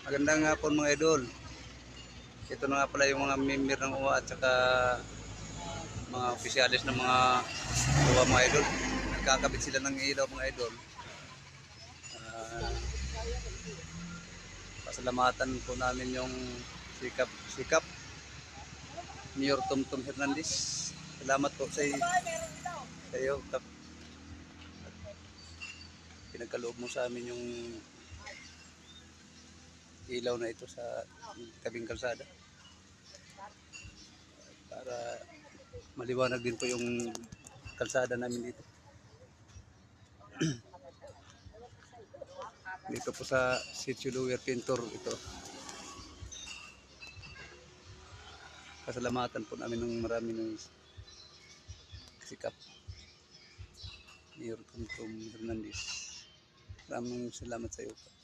Magandang hapon mga idol. Ito na nga pala yung mga member ng UWA at saka mga opisyalis ng mga UWA mga idol. Nagkakabit sila ng ilaw mga idol. Ah, Pasalamatan po namin yung sikap Mayor Tumtum Hernandez. Salamat po sa iyo. Pinagkaloob mo sa amin yung ilaw na ito sa tabing kalsada para maliwanag din po yung kalsada namin dito. Dito po sa Sitio Lower Pintor ito. Pasalamatan po namin ng marami ng sikap Mayor Tumtum Hernandez. Maraming salamat sa iyo.